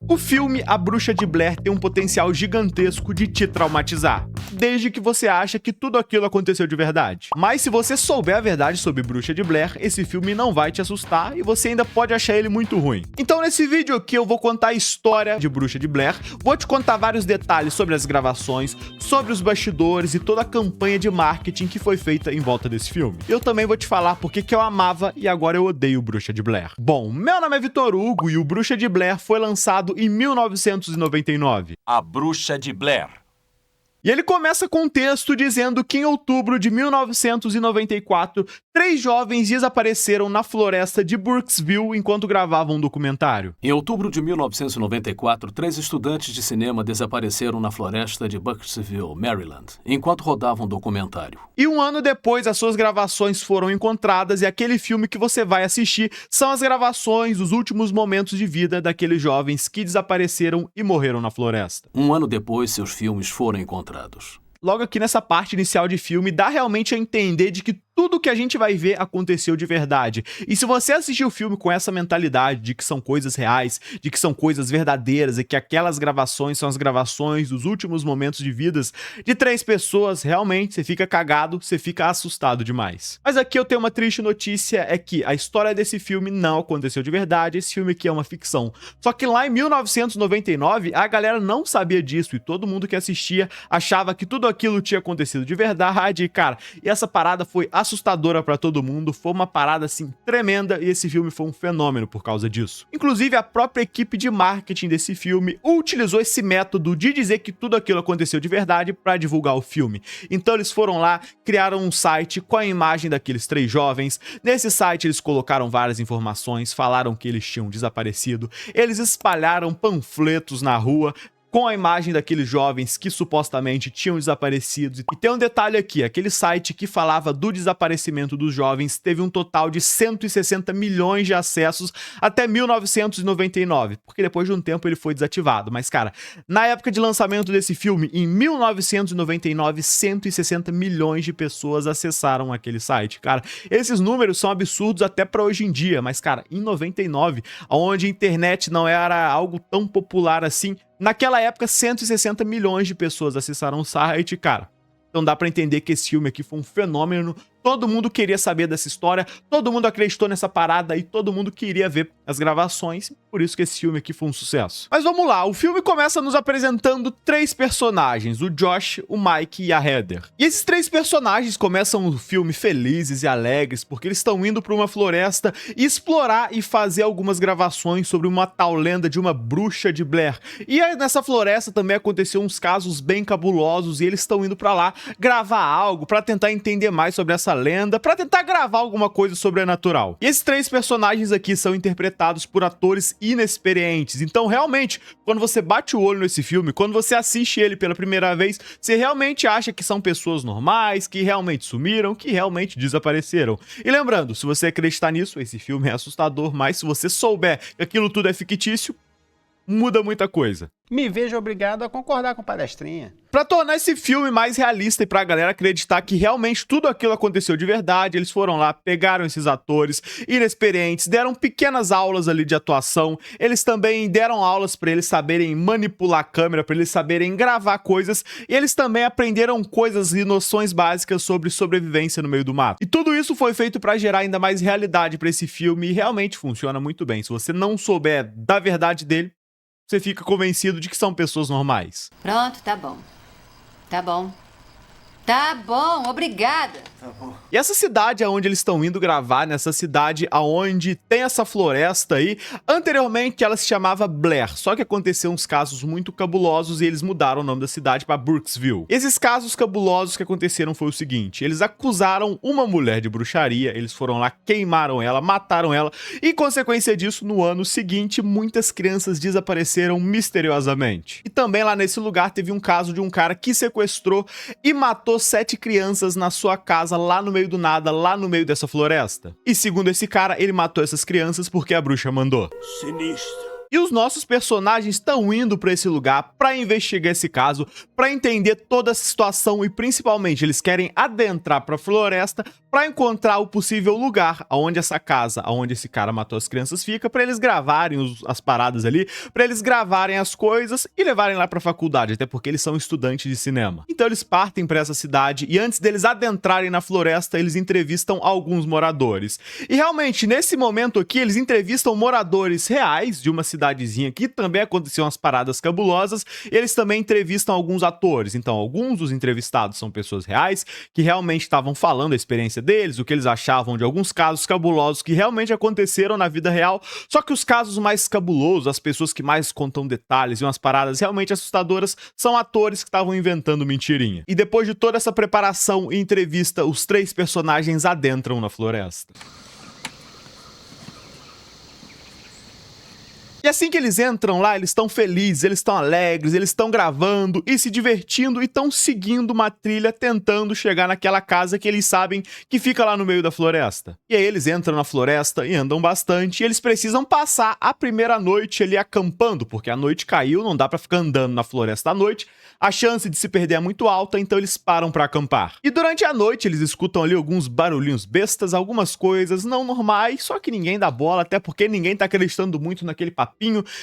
O filme A Bruxa de Blair tem um potencial gigantesco de te traumatizar, desde que você acha que tudo aquilo aconteceu de verdade. Mas se você souber a verdade sobre Bruxa de Blair, esse filme não vai te assustar e você ainda pode achar ele muito ruim. Então nesse vídeo aqui eu vou contar a história de Bruxa de Blair, vou te contar vários detalhes sobre as gravações, sobre os bastidores e toda a campanha de marketing que foi feita em volta desse filme. Eu também vou te falar porque que eu amava e agora eu odeio Bruxa de Blair. Bom, meu nome é Vitor Hugo e o Bruxa de Blair foi lançado em 1999. A Bruxa de Blair. E ele começa com um texto dizendo que em outubro de 1994, 3 jovens desapareceram na floresta de Burkesville enquanto gravavam um documentário. Em outubro de 1994, 3 estudantes de cinema desapareceram na floresta de Burkesville, Maryland, enquanto rodavam um documentário. E um ano depois, as suas gravações foram encontradas e aquele filme que você vai assistir são as gravações dos últimos momentos de vida daqueles jovens que desapareceram e morreram na floresta. Um ano depois, seus filmes foram encontrados. Logo aqui nessa parte inicial de filme, dá realmente a entender de que tudo que a gente vai ver aconteceu de verdade. E se você assistir o filme com essa mentalidade de que são coisas reais, de que são coisas verdadeiras e que aquelas gravações são as gravações dos últimos momentos de vidas de 3 pessoas, realmente você fica cagado, você fica assustado demais. Mas aqui eu tenho uma triste notícia, é que a história desse filme não aconteceu de verdade, esse filme aqui é uma ficção. Só que lá em 1999, a galera não sabia disso e todo mundo que assistia achava que tudo aquilo tinha acontecido de verdade, e cara, e essa parada foi assustadora pra todo mundo, foi uma parada assim tremenda e esse filme foi um fenômeno por causa disso. Inclusive a própria equipe de marketing desse filme utilizou esse método de dizer que tudo aquilo aconteceu de verdade pra divulgar o filme. Então eles foram lá, criaram um site com a imagem daqueles 3 jovens, nesse site eles colocaram várias informações, falaram que eles tinham desaparecido, eles espalharam panfletos na rua, com a imagem daqueles jovens que supostamente tinham desaparecido. E tem um detalhe aqui, aquele site que falava do desaparecimento dos jovens teve um total de 160 milhões de acessos até 1999, porque depois de um tempo ele foi desativado. Mas cara, na época de lançamento desse filme, em 1999, 160 milhões de pessoas acessaram aquele site. Cara, esses números são absurdos até pra hoje em dia, mas cara, em 99, onde a internet não era algo tão popular assim, naquela época, 160 milhões de pessoas acessaram o site, cara. Então dá pra entender que esse filme aqui foi um fenômeno, todo mundo queria saber dessa história, todo mundo acreditou nessa parada e todo mundo queria ver as gravações, por isso que esse filme aqui foi um sucesso. Mas vamos lá, o filme começa nos apresentando 3 personagens, o Josh, o Mike e a Heather. E esses 3 personagens começam o filme felizes e alegres, porque eles estão indo pra uma floresta explorar e fazer algumas gravações sobre uma tal lenda de uma bruxa de Blair. E aí, nessa floresta também aconteceu uns casos bem cabulosos e eles estão indo pra lá gravar algo, pra tentar entender mais sobre essa lenda, pra tentar gravar alguma coisa sobrenatural. E esses 3 personagens aqui são interpretados por atores inexperientes, então realmente, quando você bate o olho nesse filme, quando você assiste ele pela primeira vez, você realmente acha que são pessoas normais, que realmente sumiram, que realmente desapareceram. E lembrando, se você acreditar nisso, esse filme é assustador, mas se você souber que aquilo tudo é fictício, muda muita coisa. Me vejo obrigado a concordar com palestrinha. Pra tornar esse filme mais realista e pra galera acreditar que realmente tudo aquilo aconteceu de verdade, eles foram lá, pegaram esses atores inexperientes, deram pequenas aulas ali de atuação, eles também deram aulas pra eles saberem manipular a câmera, pra eles saberem gravar coisas, e eles também aprenderam coisas e noções básicas sobre sobrevivência no meio do mato. E tudo isso foi feito pra gerar ainda mais realidade pra esse filme e realmente funciona muito bem. Se você não souber da verdade dele, você fica convencido de que são pessoas normais. Pronto, tá bom. Tá bom. Tá bom, obrigada. E essa cidade aonde eles estão indo gravar, nessa cidade aonde tem essa floresta aí, anteriormente ela se chamava Blair, só que aconteceu uns casos muito cabulosos e eles mudaram o nome da cidade para Burkesville. Esses casos cabulosos que aconteceram foi o seguinte, eles acusaram uma mulher de bruxaria, eles foram lá, queimaram ela, mataram ela, e consequência disso, no ano seguinte, muitas crianças desapareceram misteriosamente. E também lá nesse lugar teve um caso de um cara que sequestrou e matou 7 crianças na sua casa, lá no meio do nada, lá no meio dessa floresta. E segundo esse cara, ele matou essas crianças porque a bruxa mandou. Sinistro. E os nossos personagens estão indo pra esse lugar pra investigar esse caso, pra entender toda essa situação e principalmente eles querem adentrar pra floresta pra encontrar o possível lugar onde essa casa, onde esse cara matou as crianças fica, pra eles gravarem as paradas ali, pra eles gravarem as coisas e levarem lá pra faculdade, até porque eles são estudantes de cinema. Então eles partem pra essa cidade e antes deles adentrarem na floresta, eles entrevistam alguns moradores. E realmente, nesse momento aqui, eles entrevistam moradores reais de uma cidadezinha que também aconteciam umas paradas cabulosas, e eles também entrevistam alguns atores. Então, alguns dos entrevistados são pessoas reais que realmente estavam falando a experiência deles, o que eles achavam de alguns casos cabulosos que realmente aconteceram na vida real, só que os casos mais cabulosos, as pessoas que mais contam detalhes e umas paradas realmente assustadoras, são atores que estavam inventando mentirinha. E depois de toda essa preparação e entrevista, os 3 personagens adentram na floresta. E assim que eles entram lá, eles estão felizes, eles estão alegres, eles estão gravando e se divertindo e estão seguindo uma trilha tentando chegar naquela casa que eles sabem que fica lá no meio da floresta. E aí eles entram na floresta e andam bastante e eles precisam passar a primeira noite ali acampando, porque a noite caiu, não dá pra ficar andando na floresta à noite, a chance de se perder é muito alta, então eles param pra acampar. E durante a noite eles escutam ali alguns barulhinhos bestas, algumas coisas não normais, só que ninguém dá bola, até porque ninguém tá acreditando muito naquele papinho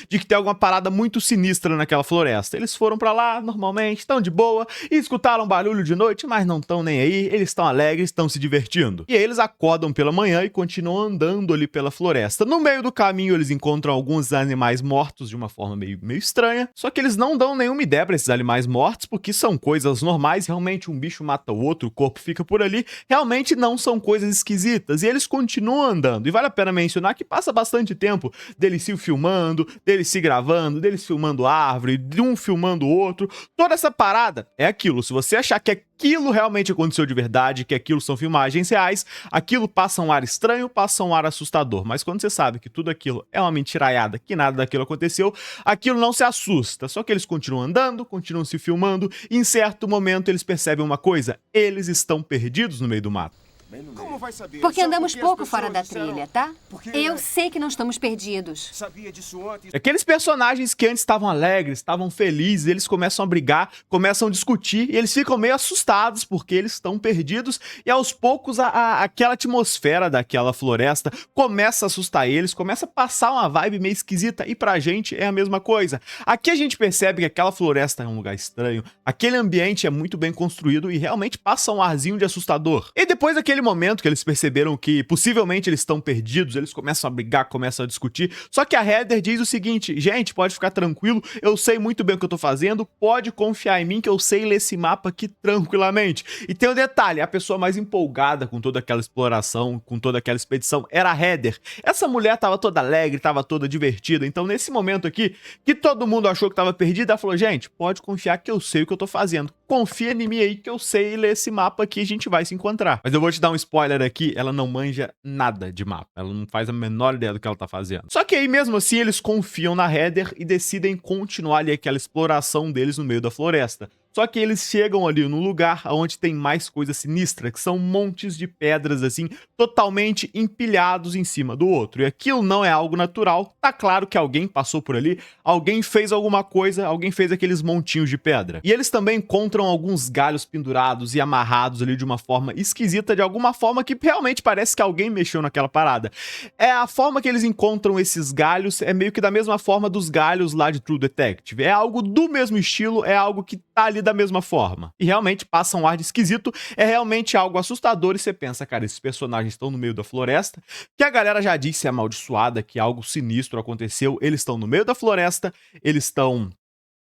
de que tem alguma parada muito sinistra naquela floresta. Eles foram pra lá, normalmente, estão de boa, e escutaram barulho de noite, mas não estão nem aí, eles estão alegres, estão se divertindo. E aí eles acordam pela manhã e continuam andando ali pela floresta. No meio do caminho eles encontram alguns animais mortos de uma forma meio estranha, só que eles não dão nenhuma ideia pra esses animais mortos, porque são coisas normais, realmente um bicho mata o outro, o corpo fica por ali, realmente não são coisas esquisitas, e eles continuam andando. E vale a pena mencionar que passa bastante tempo deles se filmando, deles se gravando, deles filmando árvore, de um filmando o outro. Toda essa parada é aquilo. Se você achar que aquilo realmente aconteceu de verdade, que aquilo são filmagens reais, aquilo passa um ar estranho, passa um ar assustador. Mas quando você sabe que tudo aquilo é uma mentiraiada, que nada daquilo aconteceu, aquilo não se assusta. Só que eles continuam andando, continuam se filmando, e em certo momento eles percebem uma coisa: eles estão perdidos no meio do mato. Como vai saber? Porque Só andamos porque pouco as fora da pessoas disseram- trilha, tá? Porque Eu sei que não estamos perdidos. sabia disso antes. Aqueles personagens que antes estavam alegres, estavam felizes, eles começam a brigar, começam a discutir e eles ficam meio assustados porque eles estão perdidos e aos poucos aquela atmosfera daquela floresta começa a assustar eles, começa a passar uma vibe meio esquisita e pra gente é a mesma coisa. Aqui a gente percebe que aquela floresta é um lugar estranho, aquele ambiente é muito bem construído e realmente passa um arzinho de assustador. E depois daquele momento que eles perceberam que possivelmente eles estão perdidos, eles começam a brigar, começam a discutir, só que a Heather diz o seguinte: gente, pode ficar tranquilo, eu sei muito bem o que eu tô fazendo, pode confiar em mim que eu sei ler esse mapa aqui tranquilamente. E tem um detalhe, a pessoa mais empolgada com toda aquela exploração, com toda aquela expedição, era a Heather. Essa mulher tava toda alegre, tava toda divertida, então nesse momento aqui, que todo mundo achou que tava perdida, ela falou: gente, pode confiar que eu sei o que eu tô fazendo, confia em mim aí que eu sei ler esse mapa aqui e a gente vai se encontrar. Mas eu vou te dar um spoiler aqui, ela não manja nada de mapa, ela não faz a menor ideia do que ela tá fazendo. Só que aí mesmo assim eles confiam na Heather e decidem continuar ali aquela exploração deles no meio da floresta. Só que eles chegam ali num lugar onde tem mais coisa sinistra, que são montes de pedras assim, totalmente empilhados em cima do outro. E aquilo não é algo natural, tá claro que alguém passou por ali, alguém fez alguma coisa, alguém fez aqueles montinhos de pedra. E eles também encontram alguns galhos pendurados e amarrados ali de uma forma esquisita, de alguma forma que realmente parece que alguém mexeu naquela parada. É a forma que eles encontram esses galhos, é meio que da mesma forma dos galhos lá de True Detective. É algo do mesmo estilo, é algo que tá ali da mesma forma. E realmente passa um ar de esquisito, é realmente algo assustador e você pensa, cara, esses personagens estão no meio da floresta, que a galera já disse é amaldiçoada, que algo sinistro aconteceu, eles estão no meio da floresta, eles estão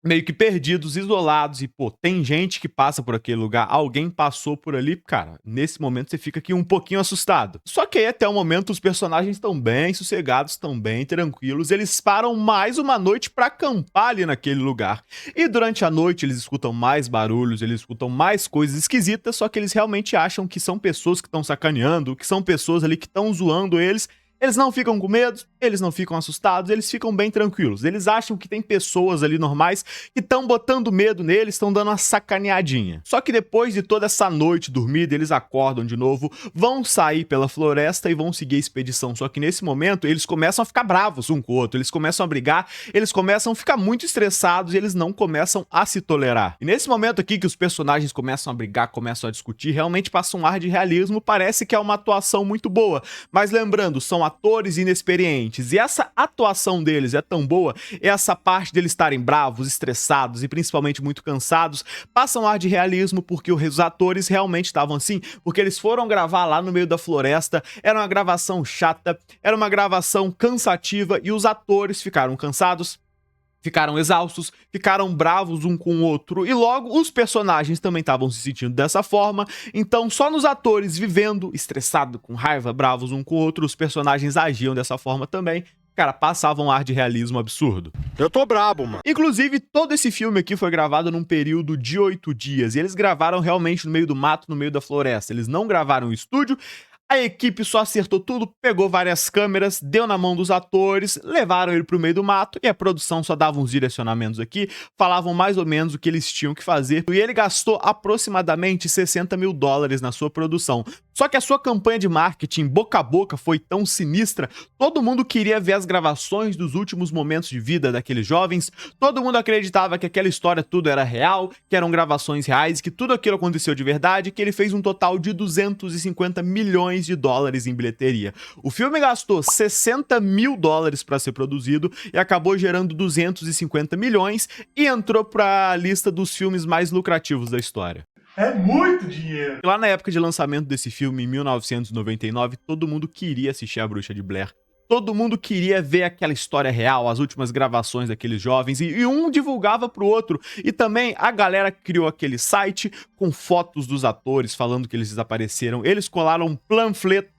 meio que perdidos, isolados, e pô, tem gente que passa por aquele lugar, alguém passou por ali, cara, nesse momento você fica aqui um pouquinho assustado. Só que aí até o momento os personagens estão bem sossegados, estão bem tranquilos, eles param mais uma noite pra acampar ali naquele lugar. E durante a noite eles escutam mais barulhos, eles escutam mais coisas esquisitas, só que eles realmente acham que são pessoas que estão sacaneando, que são pessoas ali que estão zoando eles, Eles não ficam com medo, eles não ficam assustados, eles ficam bem tranquilos. Eles acham que tem pessoas ali normais que estão botando medo neles, estão dando uma sacaneadinha. Só que depois de toda essa noite dormida, eles acordam de novo, vão sair pela floresta e vão seguir a expedição. Só que nesse momento, eles começam a ficar bravos um com o outro, eles começam a brigar, eles começam a ficar muito estressados e eles não começam a se tolerar. E nesse momento aqui que os personagens começam a brigar, começam a discutir, realmente passa um ar de realismo, parece que é uma atuação muito boa. Mas lembrando, são atores inexperientes, e essa atuação deles é tão boa, essa parte deles estarem bravos, estressados e principalmente muito cansados, passa um ar de realismo porque os atores realmente estavam assim, porque eles foram gravar lá no meio da floresta, era uma gravação chata, era uma gravação cansativa e os atores ficaram cansados, ficaram exaustos, ficaram bravos um com o outro e logo os personagens também estavam se sentindo dessa forma, então só nos atores vivendo, estressado, com raiva, bravos um com o outro, os personagens agiam dessa forma também. Cara, passava um ar de realismo absurdo. Eu tô brabo, mano. Inclusive, todo esse filme aqui foi gravado num período de 8 dias, e eles gravaram realmente no meio do mato, no meio da floresta, eles não gravaram em estúdio. A equipe só acertou tudo, pegou várias câmeras, deu na mão dos atores, levaram ele pro meio do mato e a produção só dava uns direcionamentos aqui, falavam mais ou menos o que eles tinham que fazer. E ele gastou aproximadamente $60 mil na sua produção. Só que a sua campanha de marketing boca a boca foi tão sinistra, todo mundo queria ver as gravações dos últimos momentos de vida daqueles jovens, todo mundo acreditava que aquela história tudo era real, que eram gravações reais, que tudo aquilo aconteceu de verdade, que ele fez um total de $250 milhões em bilheteria. O filme gastou $60 mil para ser produzido e acabou gerando 250 milhões e entrou para a lista dos filmes mais lucrativos da história. É muito dinheiro! Lá na época de lançamento desse filme, em 1999, todo mundo queria assistir A Bruxa de Blair. Todo mundo queria ver aquela história real, as últimas gravações daqueles jovens, e um divulgava pro outro. E também a galera criou aquele site com fotos dos atores falando que eles desapareceram. Eles colaram panfletos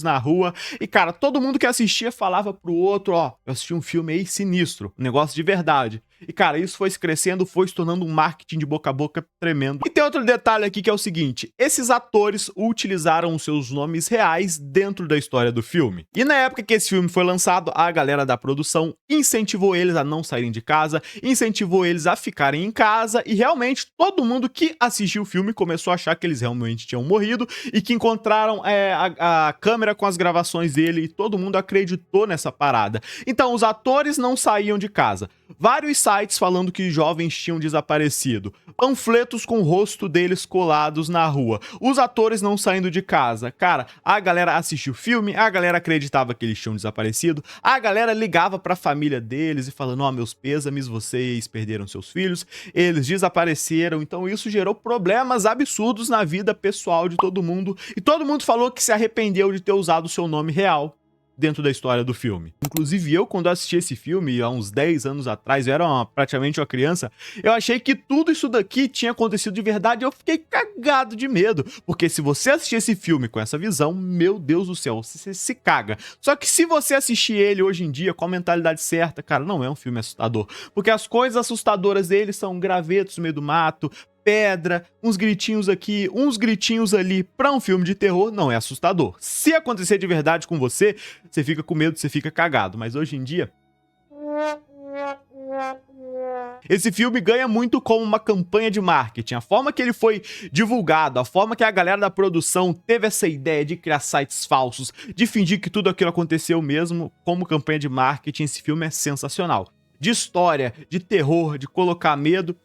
na rua e, cara, todo mundo que assistia falava pro outro, ó, eu assisti um filme aí sinistro, um negócio de verdade. E, cara, isso foi se crescendo, foi se tornando um marketing de boca a boca tremendo. E tem outro detalhe aqui que é o seguinte, esses atores utilizaram os seus nomes reais dentro da história do filme. E na época que esse filme foi lançado, a galera da produção incentivou eles a não saírem de casa, incentivou eles a ficarem em casa e realmente todo mundo que assistiu o filme começou a achar que eles realmente tinham morrido e que encontraram a câmera com as gravações dele e todo mundo acreditou nessa parada. Então os atores não saíam de casa. Vários sites falando que jovens tinham desaparecido, panfletos com o rosto deles colados na rua, os atores não saindo de casa. Cara, a galera assistiu o filme, a galera acreditava que eles tinham desaparecido, a galera ligava pra família deles e falando, ó, meus pêsames, vocês perderam seus filhos, eles desapareceram, então isso gerou problemas absurdos na vida pessoal de todo mundo, e todo mundo falou que se arrependeu de ter usado o seu nome real dentro da história do filme. Inclusive eu, quando assisti esse filme, há uns 10 anos atrás, eu era praticamente uma criança, eu achei que tudo isso daqui tinha acontecido de verdade e eu fiquei cagado de medo. Porque se você assistir esse filme com essa visão, meu Deus do céu, você se caga. Só que se você assistir ele hoje em dia com a mentalidade certa, cara, não é um filme assustador. Porque as coisas assustadoras dele são gravetos no meio do mato, pedra, uns gritinhos aqui, uns gritinhos ali. Pra um filme de terror, não é assustador. Se acontecer de verdade com você, você fica com medo, você fica cagado. Mas hoje em dia, esse filme ganha muito como uma campanha de marketing. A forma que ele foi divulgado, a forma que a galera da produção teve essa ideia de criar sites falsos, de fingir que tudo aquilo aconteceu mesmo, como campanha de marketing, esse filme é sensacional. De história, de terror, de colocar medo.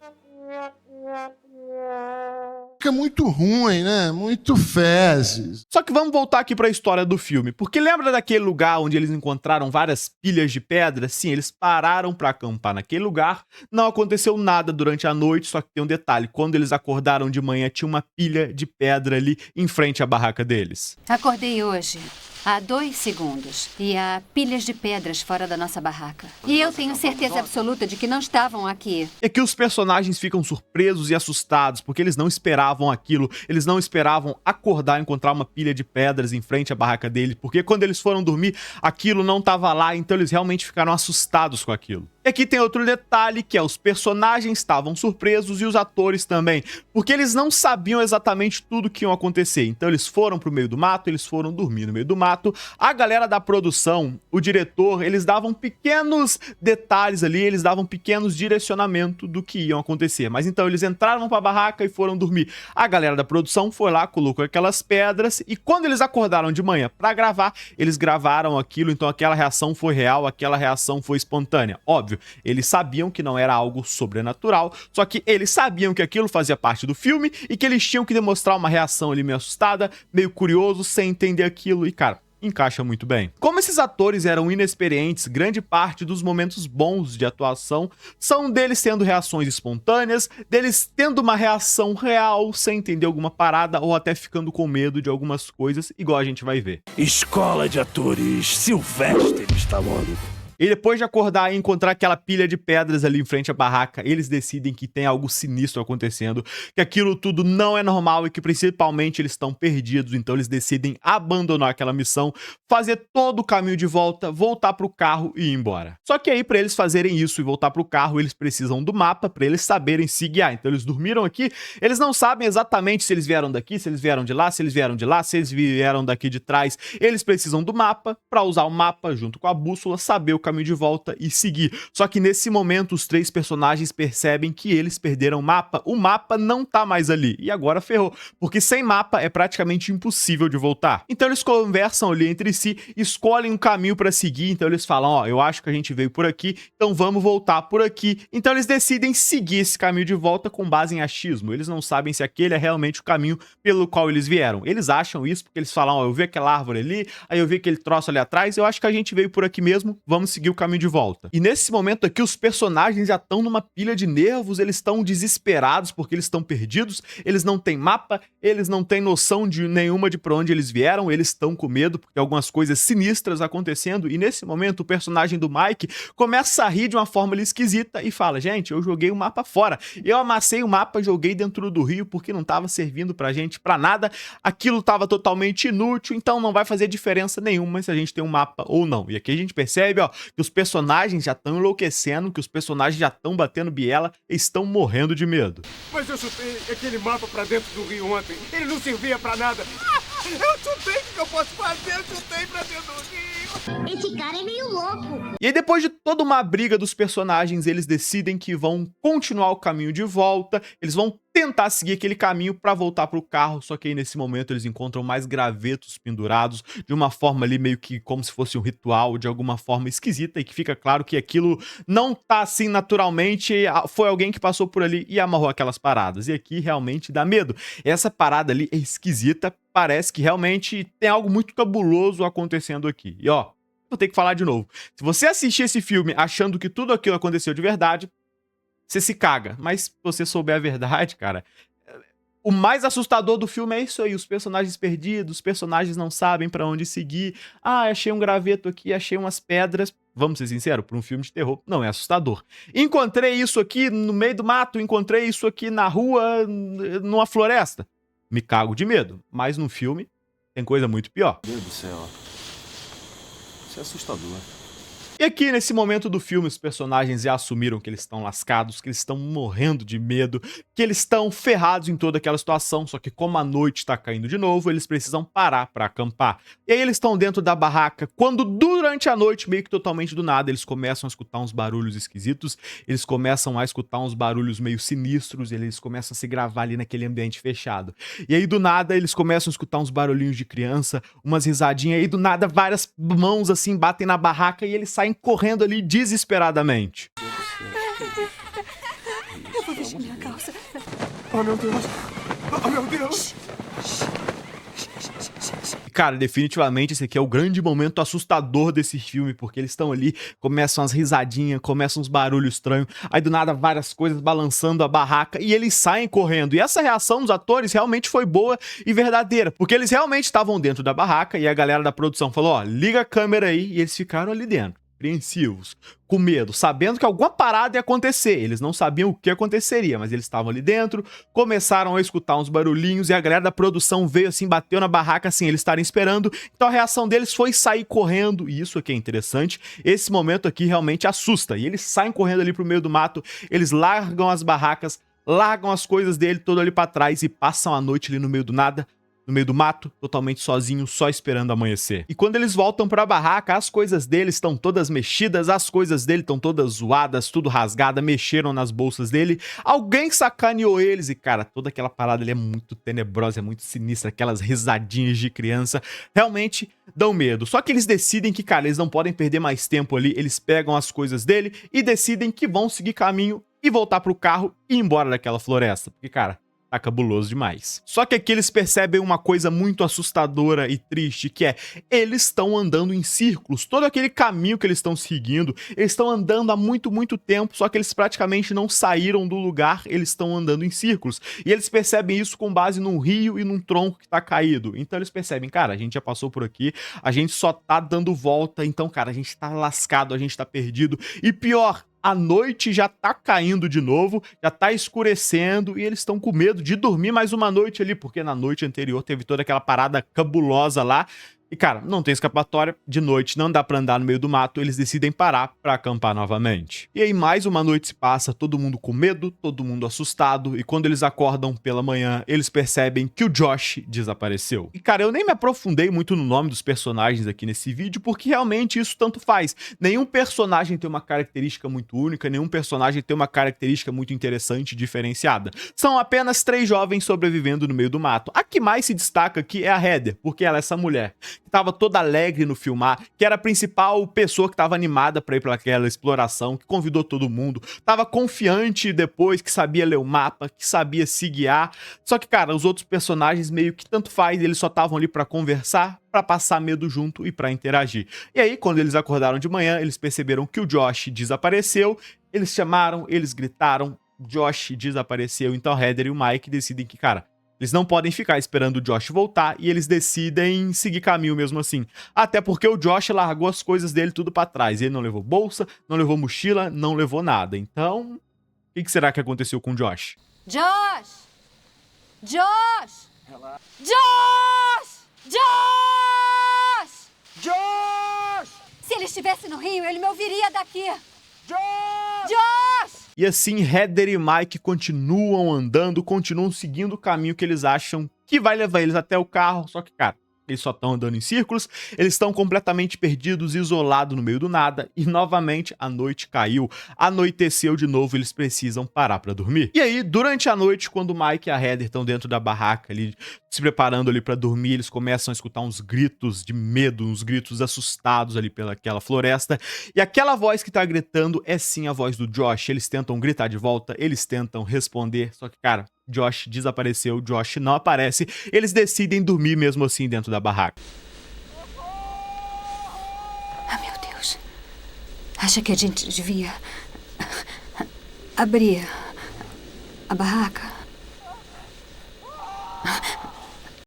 Fica muito ruim, né? Muito fezes. Só que vamos voltar aqui pra história do filme, porque lembra daquele lugar onde eles encontraram várias pilhas de pedra? Sim, eles pararam pra acampar naquele lugar, não aconteceu nada durante a noite, só que tem um detalhe, quando eles acordaram de manhã tinha uma pilha de pedra ali em frente à barraca deles. Acordei hoje, há 2 segundos, e há pilhas de pedras fora da nossa barraca. E eu tenho certeza absoluta de que não estavam aqui. É que os personagens ficam surpresos e assustados, porque eles não esperavam aquilo, eles não esperavam acordar e encontrar uma pilha de pedras em frente à barraca deles, porque quando eles foram dormir, aquilo não estava lá, então eles realmente ficaram assustados com aquilo. E aqui tem outro detalhe, que é os personagens estavam surpresos e os atores também, porque eles não sabiam exatamente tudo que ia acontecer. Então eles foram pro meio do mato, eles foram dormir no meio do mato. A galera da produção, o diretor, eles davam pequenos detalhes ali, eles davam pequenos direcionamentos do que iam acontecer. Mas então eles entraram pra barraca e foram dormir. A galera da produção foi lá, colocou aquelas pedras e quando eles acordaram de manhã pra gravar, eles gravaram aquilo, então aquela reação foi real, aquela reação foi espontânea. Óbvio, eles sabiam que não era algo sobrenatural, só que eles sabiam que aquilo fazia parte do filme e que eles tinham que demonstrar uma reação ali meio assustada, meio curioso, sem entender aquilo e, cara, encaixa muito bem. Como esses atores eram inexperientes, grande parte dos momentos bons de atuação são deles tendo reações espontâneas, deles tendo uma reação real sem entender alguma parada ou até ficando com medo de algumas coisas, igual a gente vai ver. Escola de atores Sylvester Stallone. E depois de acordar e encontrar aquela pilha de pedras ali em frente à barraca, eles decidem que tem algo sinistro acontecendo, que aquilo tudo não é normal e que principalmente eles estão perdidos, então eles decidem abandonar aquela missão, fazer todo o caminho de volta, voltar pro carro e ir embora. Só que aí para eles fazerem isso e voltar pro carro, eles precisam do mapa para eles saberem se guiar. Então eles dormiram aqui, eles não sabem exatamente se eles vieram daqui, se eles vieram de lá, se eles vieram de lá, se eles vieram daqui de trás. Eles precisam do mapa para usar o mapa junto com a bússola, saber o caminho de volta e seguir. Só que nesse momento os três personagens percebem que eles perderam o mapa não tá mais ali, e agora ferrou, porque sem mapa é praticamente impossível de voltar. Então eles conversam ali entre si, escolhem um caminho pra seguir, então eles falam, ó, eu acho que a gente veio por aqui, então vamos voltar por aqui. Então eles decidem seguir esse caminho de volta com base em achismo, eles não sabem se aquele é realmente o caminho pelo qual eles vieram. Eles acham isso porque eles falam, ó, eu vi aquela árvore ali, aí eu vi aquele troço ali atrás, eu acho que a gente veio por aqui mesmo, vamos seguir o caminho de volta. E nesse momento aqui, os personagens já estão numa pilha de nervos, eles estão desesperados porque eles estão perdidos, eles não têm mapa, eles não têm noção de nenhuma de pra onde eles vieram, eles estão com medo porque tem algumas coisas sinistras acontecendo, e nesse momento o personagem do Mike começa a rir de uma forma ali esquisita e fala, gente, eu joguei o mapa fora, eu amassei o mapa, joguei dentro do rio porque não tava servindo pra gente pra nada, aquilo tava totalmente inútil, então não vai fazer diferença nenhuma se a gente tem um mapa ou não. E aqui a gente percebe, ó, que os personagens já estão enlouquecendo, que os personagens já estão batendo biela e estão morrendo de medo. Mas eu chutei aquele mapa pra dentro do rio ontem. Ele não servia pra nada. Eu chutei, o que eu posso fazer? Eu chutei pra dentro do rio. Esse cara é meio louco. E aí, depois de toda uma briga dos personagens, eles decidem que vão continuar o caminho de volta, eles vão tentar seguir aquele caminho pra voltar pro carro, só que aí nesse momento eles encontram mais gravetos pendurados, de uma forma ali meio que como se fosse um ritual, de alguma forma esquisita, e que fica claro que aquilo não tá assim naturalmente, foi alguém que passou por ali e amarrou aquelas paradas, e aqui realmente dá medo. Essa parada ali é esquisita, parece que realmente tem algo muito cabuloso acontecendo aqui. E ó, vou ter que falar de novo, se você assistir esse filme achando que tudo aquilo aconteceu de verdade, você se caga, mas se você souber a verdade, cara, o mais assustador do filme é isso aí, os personagens perdidos, os personagens não sabem pra onde seguir, ah, achei um graveto aqui, achei umas pedras, vamos ser sinceros, pra um filme de terror, não é assustador. Encontrei isso aqui no meio do mato, encontrei isso aqui na rua, numa floresta, me cago de medo, mas no filme tem coisa muito pior. Meu Deus do céu, isso é assustador. E aqui, nesse momento do filme, os personagens já assumiram que eles estão lascados, que eles estão morrendo de medo, que eles estão ferrados em toda aquela situação, só que como a noite tá caindo de novo, eles precisam parar pra acampar. E aí eles estão dentro da barraca, quando durante a noite, meio que totalmente do nada, eles começam a escutar uns barulhos esquisitos, eles começam a escutar uns barulhos meio sinistros, eles começam a se gravar ali naquele ambiente fechado. E aí do nada, eles começam a escutar uns barulhinhos de criança, umas risadinhas, e aí do nada várias mãos assim batem na barraca e eles saem correndo ali desesperadamente. Eu vou vestir minha calça. Oh, meu Deus. Oh, meu Deus. Cara, definitivamente esse aqui é o grande momento assustador desse filme, porque eles estão ali, começam as risadinhas, começam uns barulhos estranhos, aí do nada várias coisas balançando a barraca e eles saem correndo. E essa reação dos atores realmente foi boa e verdadeira, porque eles realmente estavam dentro da barraca e a galera da produção falou, ó, liga a câmera aí, e eles ficaram ali dentro. apreensivos, com medo, sabendo que alguma parada ia acontecer. Eles não sabiam o que aconteceria, mas eles estavam ali dentro, começaram a escutar uns barulhinhos e a galera da produção veio assim, bateu na barraca assim, eles estarem esperando. Então a reação deles foi sair correndo, e isso aqui é interessante. Esse momento aqui realmente assusta, e eles saem correndo ali pro meio do mato, eles largam as barracas, largam as coisas dele todo ali pra trás e passam a noite ali no meio do nada, no meio do mato, totalmente sozinho, só esperando amanhecer. E quando eles voltam pra barraca, as coisas deles estão todas mexidas, as coisas dele estão todas zoadas, tudo rasgada, mexeram nas bolsas dele. Alguém sacaneou eles e, cara, toda aquela parada ali é muito tenebrosa, é muito sinistra, aquelas risadinhas de criança, realmente dão medo. Só que eles decidem que, cara, eles não podem perder mais tempo ali, eles pegam as coisas dele e decidem que vão seguir caminho e voltar pro carro e ir embora daquela floresta. Porque, cara, tá cabuloso demais. Só que aqui eles percebem uma coisa muito assustadora e triste, que é, eles estão andando em círculos. Todo aquele caminho que eles estão seguindo, eles estão andando há muito, muito tempo, só que eles praticamente não saíram do lugar, eles estão andando em círculos. E eles percebem isso com base num rio e num tronco que tá caído. Então eles percebem, cara, a gente já passou por aqui, a gente só tá dando volta, então, cara, a gente tá lascado, a gente tá perdido. E pior, a noite já tá caindo de novo, já tá escurecendo e eles estão com medo de dormir mais uma noite ali, porque na noite anterior teve toda aquela parada cabulosa lá. E, cara, não tem escapatória, de noite não dá pra andar no meio do mato, eles decidem parar pra acampar novamente. E aí mais uma noite se passa, todo mundo com medo, todo mundo assustado, e quando eles acordam pela manhã, eles percebem que o Josh desapareceu. E, cara, eu nem me aprofundei muito no nome dos personagens aqui nesse vídeo, porque realmente isso tanto faz. Nenhum personagem tem uma característica muito única, nenhum personagem tem uma característica muito interessante e diferenciada. São apenas 3 jovens sobrevivendo no meio do mato. A que mais se destaca aqui é a Heather, porque ela é essa mulher que tava toda alegre no filmar, que era a principal pessoa que tava animada pra ir pra aquela exploração, que convidou todo mundo, tava confiante depois, que sabia ler o mapa, que sabia se guiar. Só que, cara, os outros personagens meio que tanto faz, eles só estavam ali pra conversar, pra passar medo junto e pra interagir. E aí, quando eles acordaram de manhã, eles perceberam que o Josh desapareceu, eles chamaram, eles gritaram, Josh desapareceu. Então a Heather e o Mike decidem que, cara, eles não podem ficar esperando o Josh voltar e eles decidem seguir caminho mesmo assim. Até porque o Josh largou as coisas dele tudo pra trás. Ele não levou bolsa, não levou mochila, não levou nada. Então, o que será que aconteceu com o Josh? Josh! Josh! Josh! Josh! Josh! Se ele estivesse no rio, ele me ouviria daqui. Josh! Josh! E assim, Heather e Mike continuam andando, continuam seguindo o caminho que eles acham que vai levar eles até o carro, só que, cara, eles só estão andando em círculos, eles estão completamente perdidos, isolados no meio do nada, e novamente a noite caiu, anoiteceu de novo, eles precisam parar pra dormir. E aí, durante a noite, quando o Mike e a Heather estão dentro da barraca ali, se preparando ali pra dormir, eles começam a escutar uns gritos de medo, uns gritos assustados ali pelaquela floresta, e aquela voz que tá gritando é sim a voz do Josh. Eles tentam gritar de volta, eles tentam responder, só que, cara, Josh desapareceu, Josh não aparece, eles decidem dormir mesmo assim dentro da barraca. Ah, meu Deus. Acha que a gente devia abrir a barraca?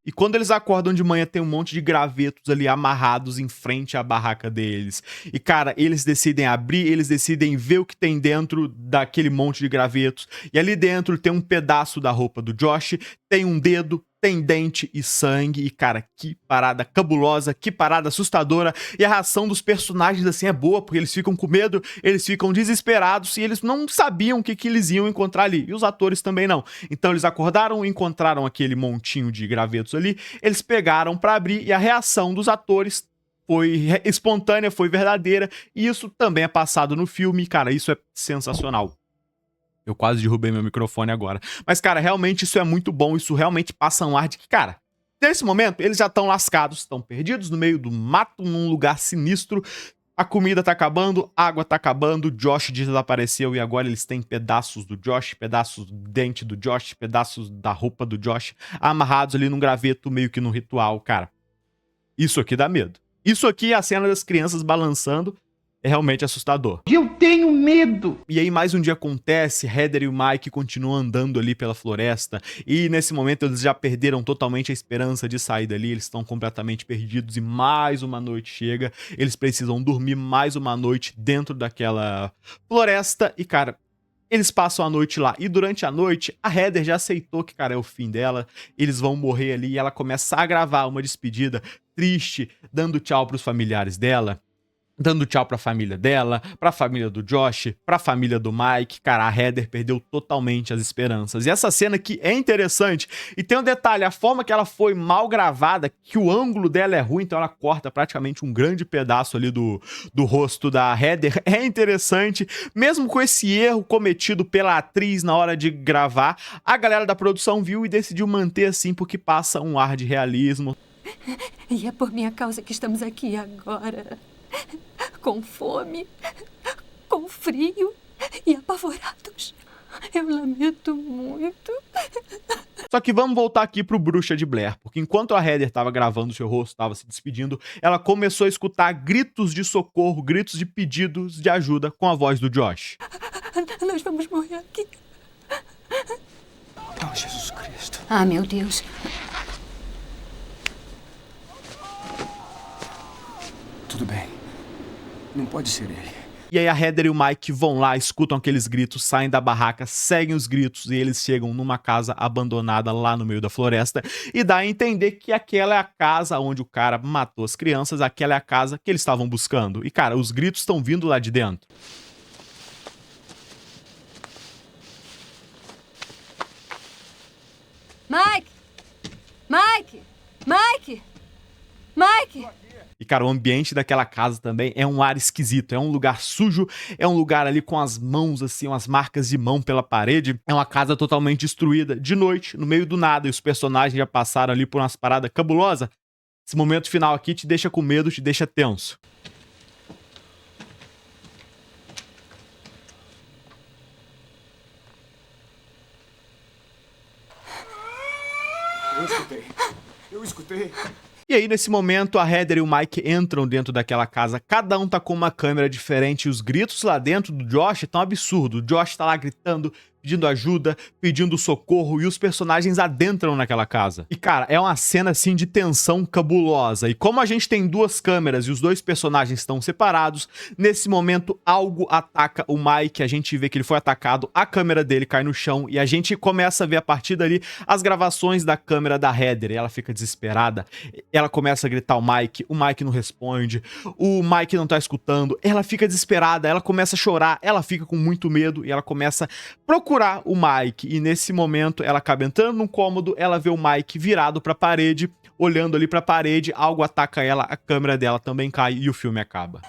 E quando eles acordam de manhã, tem um monte de gravetos ali amarrados em frente à barraca deles. E, cara, eles decidem abrir, eles decidem ver o que tem dentro daquele monte de gravetos. E ali dentro tem um pedaço da roupa do Josh, tem um dedo, tem dente e sangue. E, cara, que parada cabulosa, que parada assustadora. E a reação dos personagens, assim, é boa, porque eles ficam com medo, eles ficam desesperados e eles não sabiam o que eles iam encontrar ali. E os atores também não. Então eles acordaram, encontraram aquele montinho de gravetos ali, eles pegaram pra abrir e a reação dos atores foi espontânea, foi verdadeira. E isso também é passado no filme. Cara, isso é sensacional. Eu quase derrubei meu microfone agora. Mas, cara, realmente isso é muito bom. Isso realmente passa um ar de que, cara, nesse momento eles já estão lascados, estão perdidos no meio do mato, num lugar sinistro. A comida tá acabando, a água tá acabando, Josh desapareceu e agora eles têm pedaços do Josh, pedaços do dente do Josh, pedaços da roupa do Josh, amarrados ali num graveto, meio que num ritual, cara. Isso aqui dá medo. Isso aqui é a cena das crianças balançando é realmente assustador. Eu tenho medo! E aí mais um dia acontece, Heather e o Mike continuam andando ali pela floresta, e nesse momento eles já perderam totalmente a esperança de sair dali, eles estão completamente perdidos e mais uma noite chega, eles precisam dormir mais uma noite dentro daquela floresta e, cara, eles passam a noite lá, e durante a noite, a Heather já aceitou que, cara, é o fim dela, eles vão morrer ali, e ela começa a gravar uma despedida triste, dando tchau pros familiares dela, dando tchau pra família dela, pra família do Josh, pra família do Mike. Cara, a Heather perdeu totalmente as esperanças. E essa cena aqui é interessante. E tem um detalhe, a forma que ela foi mal gravada, que o ângulo dela é ruim, então ela corta praticamente um grande pedaço ali do rosto da Heather. É interessante, mesmo com esse erro cometido pela atriz na hora de gravar, a galera da produção viu e decidiu manter assim, porque passa um ar de realismo. E é por minha causa que estamos aqui agora. Com fome, com frio e apavorados. Eu lamento muito. Só que vamos voltar aqui pro Bruxa de Blair, porque enquanto a Heather estava gravando seu rosto, estava se despedindo, ela começou a escutar gritos de socorro, gritos de pedidos de ajuda com a voz do Josh. Nós vamos morrer aqui. Oh, Jesus Cristo. Ah, meu Deus. Tudo bem. Não pode ser ele. E aí a Heather e o Mike vão lá, escutam aqueles gritos, saem da barraca, seguem os gritos e eles chegam numa casa abandonada lá no meio da floresta e dá a entender que aquela é a casa onde o cara matou as crianças, aquela é a casa que eles estavam buscando. E, cara, os gritos estão vindo lá de dentro. Mike! Mike! Mike! Mike! E, cara, o ambiente daquela casa também é um ar esquisito, é um lugar sujo, é um lugar ali com as mãos, assim, umas marcas de mão pela parede. É uma casa totalmente destruída, de noite, no meio do nada, e os personagens já passaram ali por umas paradas cabulosas. Esse momento final aqui te deixa com medo, te deixa tenso. Eu escutei. E aí, nesse momento, a Heather e o Mike entram dentro daquela casa. Cada um tá com uma câmera diferente. E os gritos lá dentro do Josh estão absurdos. O Josh tá lá gritando, pedindo ajuda, pedindo socorro. E os personagens adentram naquela casa. E, cara, é uma cena, assim, de tensão cabulosa. E como a gente tem duas câmeras e os dois personagens estão separados, nesse momento, algo ataca o Mike. A gente vê que ele foi atacado, a câmera dele cai no chão. E a gente começa a ver, a partir dali, as gravações da câmera da Heather. E ela fica desesperada. Ela começa a gritar o Mike não responde, o Mike não tá escutando, ela fica desesperada, ela começa a chorar, ela fica com muito medo e ela começa a procurar o Mike. E nesse momento ela acaba entrando num cômodo, ela vê o Mike virado pra parede, olhando ali pra parede, algo ataca ela, a câmera dela também cai e o filme acaba.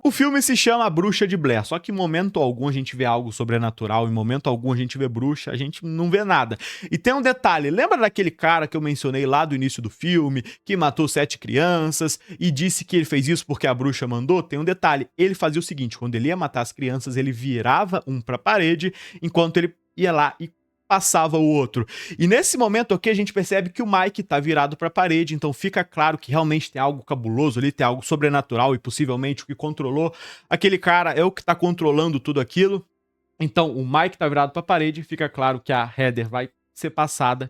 O filme se chama A Bruxa de Blair, só que em momento algum a gente vê algo sobrenatural, em momento algum a gente vê bruxa, a gente não vê nada. E tem um detalhe, lembra daquele cara que eu mencionei lá do início do filme, que matou 7 crianças e disse que ele fez isso porque a bruxa mandou? Tem um detalhe, ele fazia o seguinte, quando ele ia matar as crianças, ele virava um pra parede, enquanto ele ia lá e passava o outro. E nesse momento aqui a gente percebe que o Mike tá virado pra parede, então fica claro que realmente tem algo cabuloso ali, tem algo sobrenatural e possivelmente o que controlou aquele cara é o que tá controlando tudo aquilo. Então o Mike tá virado pra parede, fica claro que a Heather vai ser passada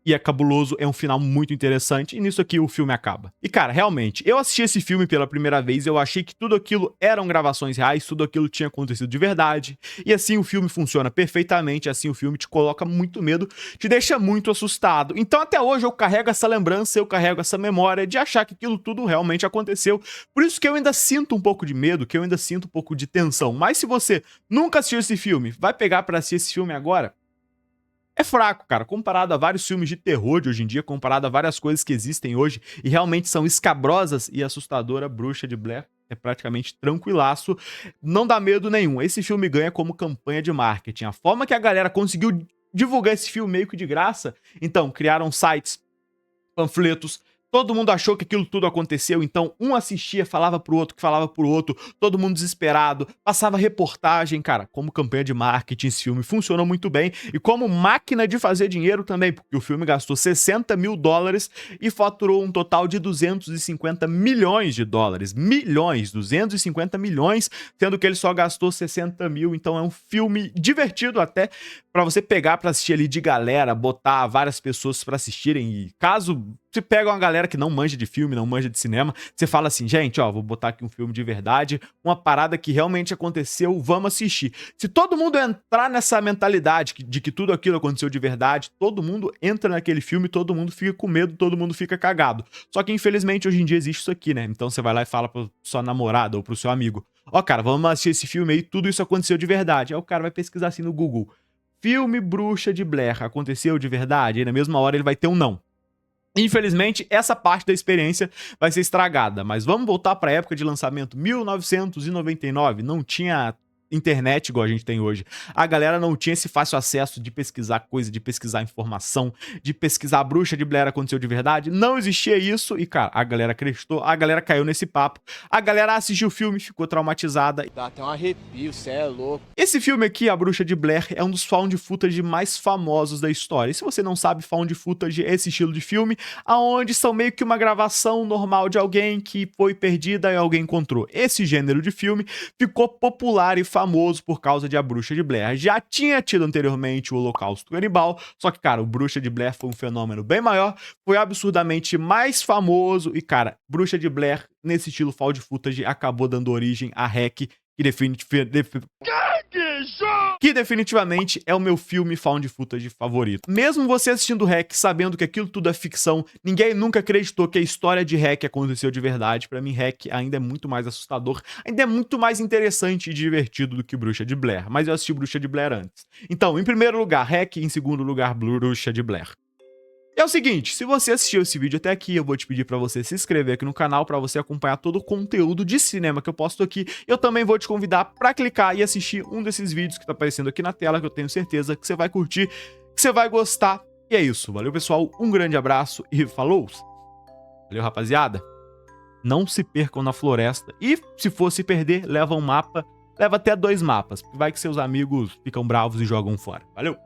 e é cabuloso, é um final muito interessante, e nisso aqui o filme acaba. E cara, realmente, eu assisti esse filme pela primeira vez, eu achei que tudo aquilo eram gravações reais, tudo aquilo tinha acontecido de verdade, e assim o filme funciona perfeitamente, assim o filme te coloca muito medo, te deixa muito assustado. Então até hoje eu carrego essa lembrança, eu carrego essa memória de achar que aquilo tudo realmente aconteceu, por isso que eu ainda sinto um pouco de medo, que eu ainda sinto um pouco de tensão. Mas se você nunca assistiu esse filme, vai pegar pra assistir esse filme agora, é fraco, cara, comparado a vários filmes de terror de hoje em dia, comparado a várias coisas que existem hoje e realmente são escabrosas e assustadora. Bruxa de Blair é praticamente tranquilaço, não dá medo nenhum. Esse filme ganha como campanha de marketing. A forma que a galera conseguiu divulgar esse filme meio que de graça, então criaram sites, panfletos, Todo mundo achou que aquilo tudo aconteceu, então um assistia, falava pro outro, que falava pro outro, todo mundo desesperado, passava reportagem, cara, como campanha de marketing esse filme funcionou muito bem e como máquina de fazer dinheiro também, porque o filme gastou 60 mil dólares e faturou um total de 250 milhões de dólares, 250 milhões, sendo que ele só gastou 60 mil, então é um filme divertido até pra você pegar pra assistir ali de galera, botar várias pessoas pra assistirem e caso você pega uma galera que não manja de filme, não manja de cinema, você fala assim, gente, ó, vou botar aqui um filme de verdade, uma parada que realmente aconteceu, vamos assistir. Se todo mundo entrar nessa mentalidade de que tudo aquilo aconteceu de verdade, todo mundo entra naquele filme, todo mundo fica com medo, todo mundo fica cagado. Só que infelizmente hoje em dia existe isso aqui, né? Então você vai lá e fala pra sua namorada ou pro seu amigo, ó, cara, vamos assistir esse filme aí, tudo isso aconteceu de verdade. Aí o cara vai pesquisar assim no Google, filme Bruxa de Blair, aconteceu de verdade? Aí na mesma hora ele vai ter um não. Infelizmente, essa parte da experiência vai ser estragada, mas vamos voltar para a época de lançamento, 1999, não tinha internet igual a gente tem hoje. A galera não tinha esse fácil acesso de pesquisar coisa, de pesquisar informação, de pesquisar a Bruxa de Blair aconteceu de verdade. Não existia isso e, cara, a galera acreditou, a galera caiu nesse papo, a galera assistiu o filme, ficou traumatizada. Dá até um arrepio, cê é louco. Esse filme aqui, A Bruxa de Blair, é um dos found footage mais famosos da história. E se você não sabe, found footage é esse estilo de filme, aonde são meio que uma gravação normal de alguém que foi perdida e alguém encontrou. Esse gênero de filme ficou popular e famoso por causa de A Bruxa de Blair. Já tinha tido anteriormente o Holocausto Canibal, só que, cara, o Bruxa de Blair foi um fenômeno bem maior, foi absurdamente mais famoso e, cara, Bruxa de Blair, nesse estilo found footage, acabou dando origem a REC, que definitivamente é o meu filme found footage favorito. Mesmo você assistindo REC, sabendo que aquilo tudo é ficção, ninguém nunca acreditou que a história de REC aconteceu de verdade. Pra mim, REC ainda é muito mais assustador, ainda é muito mais interessante e divertido do que Bruxa de Blair. Mas eu assisti Bruxa de Blair antes. Então, em primeiro lugar, REC, em segundo lugar, Bruxa de Blair. É o seguinte, se você assistiu esse vídeo até aqui, eu vou te pedir pra você se inscrever aqui no canal pra você acompanhar todo o conteúdo de cinema que eu posto aqui. Eu também vou te convidar pra clicar e assistir um desses vídeos que tá aparecendo aqui na tela, que eu tenho certeza que você vai curtir, que você vai gostar. E é isso, valeu pessoal, um grande abraço e falou! Valeu rapaziada, não se percam na floresta e se for se perder, leva um mapa, leva até 2 mapas, porque vai que seus amigos ficam bravos e jogam fora. Valeu!